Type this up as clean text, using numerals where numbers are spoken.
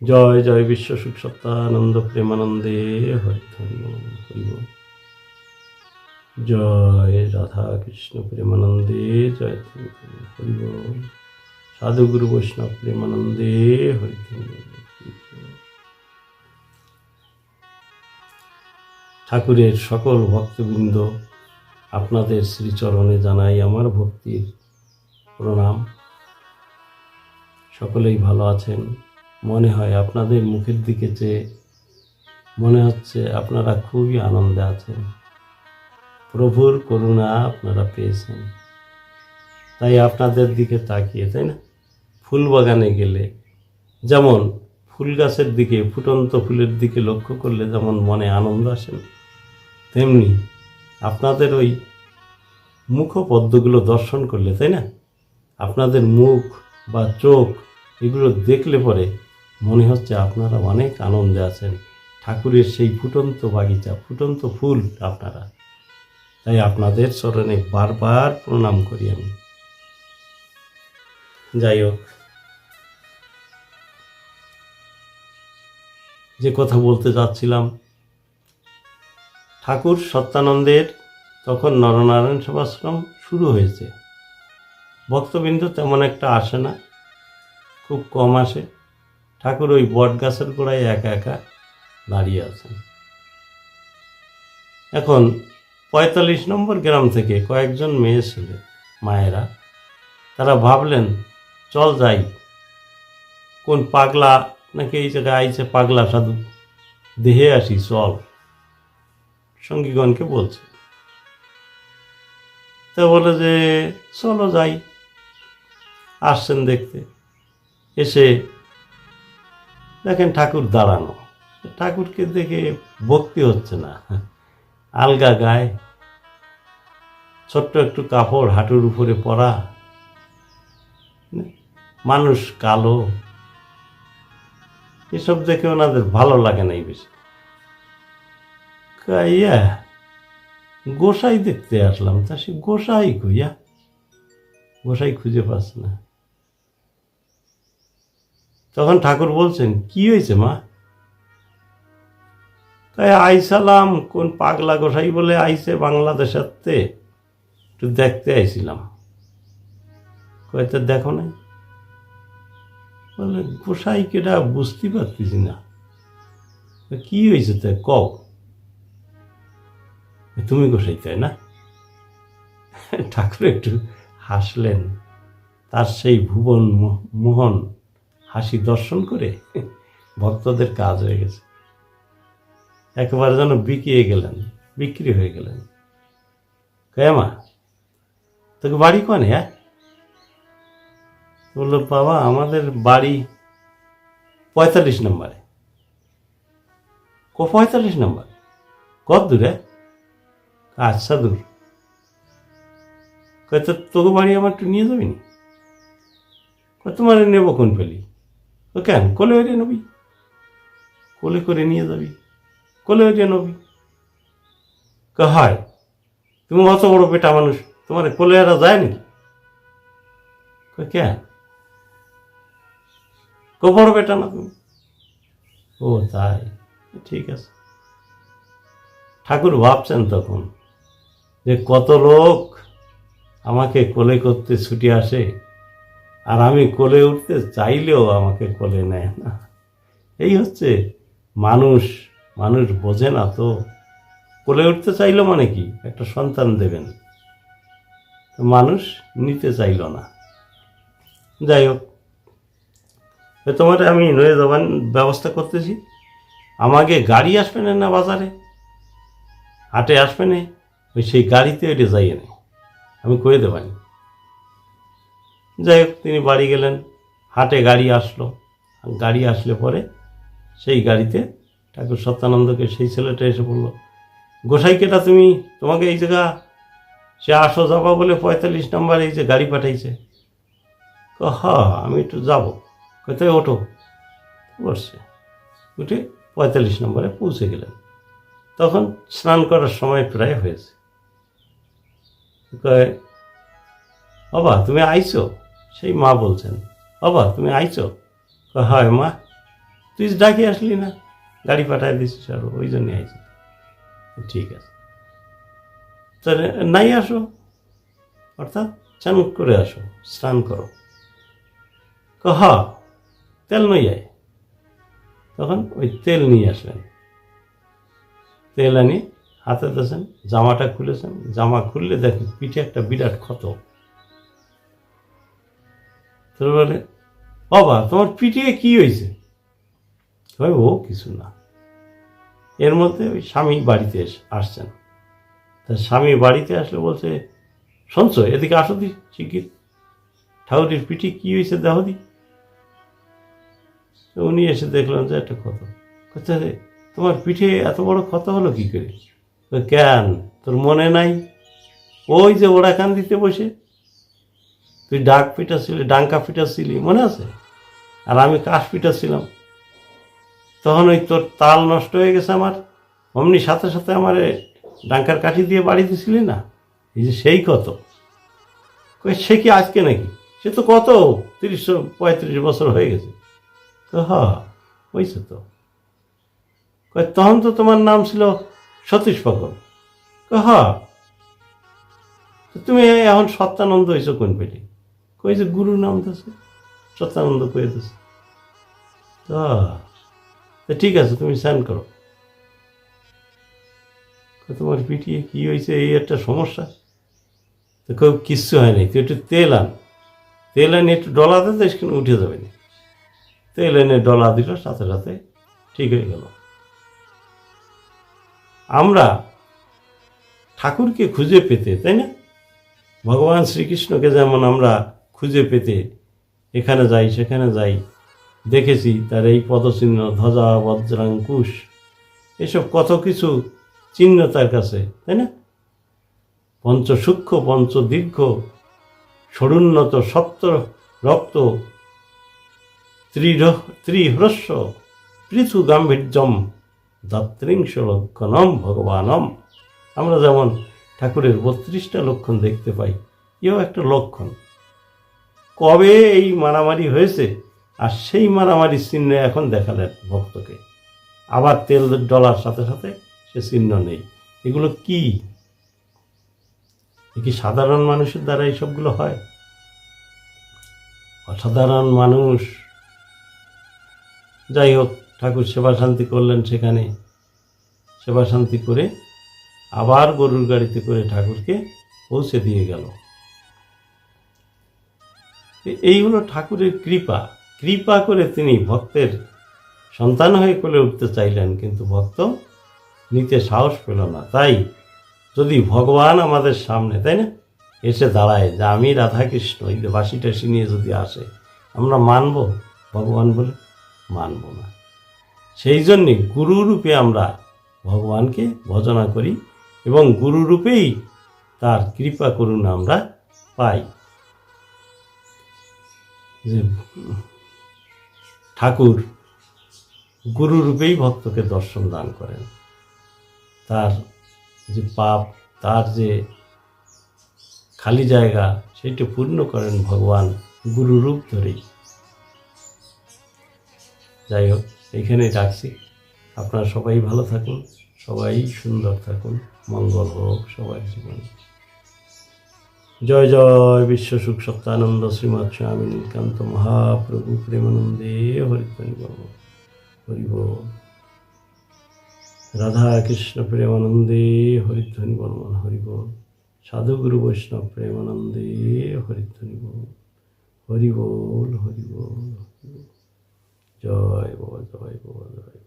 জয় জয় বিশ্ব সুখ সত্তানন্দ প্রেমানন্দে হরিব। জয় রাধা কৃষ্ণ প্রেমানন্দে জয় হরিব। সাধু গুরু বৈষ্ণব প্রেমানন্দে হরি। ঠাকুরের সকল ভক্তবৃন্দ, আপনাদের শ্রীচরণে জানাই আমার ভক্তির প্রণাম। সকলেই ভালো আছেন। মনে হয় আপনাদের মুখের দিকে চেয়ে মনে হচ্ছে আপনারা খুবই আনন্দে আছেন। প্রভুর করুণা আপনারা পেয়েছেন, তাই আপনাদের দিকে তাকিয়ে, তাই না? ফুল বাগানে গেলে যেমন ফুল গাছের দিকে, ফুটন্ত ফুলের দিকে লক্ষ্য করলে যেমন মনে আনন্দ আসেন, তেমনি আপনাদের ওই মুখপদ্মগুলো দর্শন করলে, তাই না, আপনাদের মুখ বা চোখ এগুলো দেখলে পরে মনে হচ্ছে আপনারা অনেক আনন্দে আছেন। ঠাকুরের সেই ফুটন্ত বাগিচা, ফুটন্ত ফুল আপনারা, তাই আপনাদের চরণে বারবার প্রণাম করি আমি। যাই হোক, যে কথা বলতে যাচ্ছিলাম, ঠাকুর সত্যানন্দের তখন নরনারায়ণ সেবাশ্রম শুরু হয়েছে। ভক্তবৃন্দ তেমন একটা আসে না, খুব কম আসে। ঠাকুর ওই বট গাছের গোড়ায় একা একা দাঁড়িয়ে আছেন। এখন ৪৫ নম্বর গ্রাম থেকে কয়েকজন মেয়ে ছেলে, মায়েরা, তারা ভাবলেন চল যাই, কোন পাগলা নাকি এই জায়গায় আইছে, পাগলা সাধু, দেহে আসি, চল। সঙ্গীগণকে বলছে, তা বলে যে চলো যাই। আসছেন দেখতে, এসে দেখেন ঠাকুর দাঁড়ানো। ঠাকুরকে দেখে ভক্তি হচ্ছে না, আলগা গায়ে, ছোট্ট একটু কাপড় হাঁটুর উপরে পরা, মানুষ কালো, এসব দেখে ওনাদের ভালো লাগে নাই বেশি। ইয়া গোসাই দেখতে আসলাম, তা সে গোসাই কইয়া, গোসাই খুঁজে পাচ্ছে না। তখন ঠাকুর বলছেন, কি হয়েছে মা? তাই আইসালাম, কোন পাগলা গোসাই বলে আইছে বাংলাদেশেরতে, একটু দেখতে আইছিলাম। কয়তো দেখো নাই? বলে গোসাই কেটা বুঝতে পারতেছি না। কি হয়েছে তাই কও? তুমি গোসাই, তাই না? ঠাকুর একটু হাসলেন। তার সেই ভুবন মোহন হাসি দর্শন করে ভক্তদের কাজ হয়ে গেছে। একেবারে যেন বিক্রি হয়ে গেলেন। কেমা তোকে বাড়ি কনে? হ্যাঁ, বললো বাবা আমাদের বাড়ি ৪৫ নম্বরে। ৪৫ নম্বর? কত দূরে? আচ্ছা দূর। কত তোকে বাড়ি আমার একটু নিয়ে যাবি নি? তোমার নেবো কোন পেলি? ও কেন, কোলে হইরে নবী, কোলে করে নিয়ে যাবি, কোলে হইরে নবী। হয় তুমি অত বড় পেটা মানুষ, তোমার কোলে এরা যায় নাকি? কেন, বড় পেটা না তুমি? ও তাই, ঠিক আছে। ঠাকুর ভাবছেন তখন যে কত লোক আমাকে কোলে করতে ছুটে আসে, আর আমি কোলে উঠতে চাইলেও আমাকে কোলে নেয় না। এই হচ্ছে মানুষ, মানুষ বোঝে না তো। কোলে উঠতে চাইল মানে কি, একটা সন্তান দেবেন, মানুষ নিতে চাইল না। যাই হোক, তোমার আমি নয়ে যাবার ব্যবস্থা করতেছি। আমাকে গাড়ি আসবে না বাজারে, হাটে আসবে না, ওই সেই গাড়িতে ওইটা যাইয়ে নেই, আমি করে দেবানি। যাই হোক, তিনি বাড়ি গেলেন, হাটে গাড়ি আসলো। গাড়ি আসলে পরে সেই গাড়িতে ঠাকুর সত্যানন্দকে সেই ছেলেটা এসে বলল, গোসাই কেটা তুমি? তোমাকে এই জায়গা সে আসো যাবা বলে ৪৫ নম্বর এই যে গাড়ি পাঠাইছে। হ্যাঁ আমি একটু যাবো। কোথায়? ওঠো। বসছে, উঠে ৪৫ নম্বরে পৌঁছে গেলেন। তখন স্নান করার সময় প্রায় হয়েছে। কয়, বাবা তুমি আইছো? সেই মা বলছেন, বাবা তুমি আইছো? হয় মা। তুই ডাকি আসলি না, গাড়ি পাঠায় দিছিস আর ওই জন্যে আইছি। ঠিক আছে, তাহলে নাই আসো, অর্থাৎ চান করে আসো, স্নান করো। হ তেল নই আয়। তখন ওই তেল নিয়ে আসলেন, তেল আনি হাতে দিয়েছেন, জামাটা খুলেছেন, জামা খুললে দেখেন পিঠে একটা বিরাট ক্ষত। তো বলে, বাবা তোমার পিঠে কি হয়েছে? ও কিছু না। এর মধ্যে ওই স্বামী বাড়িতে আসছেন। তা স্বামী বাড়িতে আসলে বলছে, শুনছো, এদিকে আসো দি শিগগির, ঠাকুরের পিঠে কি হয়েছে দেখো দি। উনি এসে দেখলেন যে একটা ক্ষত। কোথায় তোমার পিঠে এত বড় ক্ষত হলো কি করে? কেন তোর মনে নাই? ওই যে ওড়াকান্দিতে বসে তুই ডাঙ্কা পিটাচ্ছিলি, মনে আছে? আর আমি কাশ পিটাচ্ছিলাম, তখন ওই তোর তাল নষ্ট হয়ে গেছে আমার, অমনি সাথে সাথে আমার ডাঙ্কার কাঠি দিয়ে বাড়ি দিছিলি না, এই যে সেই কত। সে কি আজকে নাকি? সে তো কত 30-35 বছর হয়ে গেছে। তো হয়েছে তো। তখন তো তোমার নাম ছিল সতীশ পাগল। তুমি এখন সত্যানন্দ হয়েছ কোন পেটে? কইছে গুরু নাম দিয়েছে, সত্যানন্দ কয়ে দিয়েছে। তো ঠিক আছে, তুমি স্নান করো। তোমার পিটিয়ে কি হয়েছে, এই একটা সমস্যা। তো কেউ কিচ্ছু হয়নি, তুই একটু তেল আন, তেল এনে একটু ডলা দিতে সেখানে উঠে যাবে না। তেল এনে ডলা দিল, সাথে সাথে ঠিক হয়ে গেল। আমরা ঠাকুরকে খুঁজে পেতে, তাই না, ভগবান শ্রীকৃষ্ণকে যেমন আমরা খুঁজে পেতে এখানে যাই সেখানে যাই, দেখেছি তার এই পদচিহ্ন, ধ্বজা বজ্রাঙ্কুশ, এসব কত কিছু চিহ্ন তার কাছে, তাই না? পঞ্চসূক্ষ্ম পঞ্চদীর্ঘ ষড়ুন্নত সপ্ত রক্ত ত্রিহ্রস্ব পৃথু গাম্ভীর্যম দাত্রিংশ লক্ষণম ভগবানম। আমরা যেমন ঠাকুরের 32টা লক্ষণ দেখতে পাই, এও একটা লক্ষণ। কবে এই মারামারি হয়েছে, আর সেই মারামারির চিহ্ন এখন দেখালেন ভক্তকে, আবার তেল ডলার সাথে সাথে সে চিহ্ন নেই। এগুলো কি সাধারণ মানুষের দ্বারা এইসবগুলো হয়? অসাধারণ মানুষ। যাই হোক, ঠাকুর সেবা শান্তি করলেন, সেখানে সেবা শান্তি করে আবার গরুর গাড়িতে করে ঠাকুরকে পৌঁছে দিয়ে গেল। এই হলো ঠাকুরের কৃপা। কৃপা করে তিনি ভক্তের সন্তান হয়ে কোলে উঠতে চাইলেন, কিন্তু ভক্ত নিতে সাহস পেল না। তাই যদি ভগবান আমাদের সামনে, তাই না, এসে দাঁড়ায় যে আমি রাধাকৃষ্ণ, এই বাসি টাসি নিয়ে যদি আসে, আমরা মানব ভগবান বলে? মানব না। সেই জন্যে গুরুরূপে আমরা ভগবানকে ভজনা করি এবং গুরুরূপেই তার কৃপা করুণা আমরা পাই। যে ঠাকুর গুরুরূপেই ভক্তকে দর্শন দান করেন, তার যে পাপ, তার যে খালি জায়গা, সেইটা পূর্ণ করেন ভগবান গুরুরূপ ধরেই। যাই হোক, এইখানেই রাখছি। আপনারা সবাই ভালো থাকুন, সবাই সুন্দর থাকুন, মঙ্গল হোক সবার জীবনে। জয় জয় বিশ্ব সুখ সত্যানন্দ শ্রীমৎ স্বামী নীলকান্ত মহাপ্রভু প্রেমানন্দে হরিধ্বনি বর্ম হরি বল। রাধা কৃষ্ণ প্রেমানন্দে হরিধ্বনি বর্মন হরি বল। সাধুগুরু বৈষ্ণব প্রেমানন্দে হরিধ্বনি বল হরি বল হরি বল। জয় বাবা, জয় বাবা, জয়।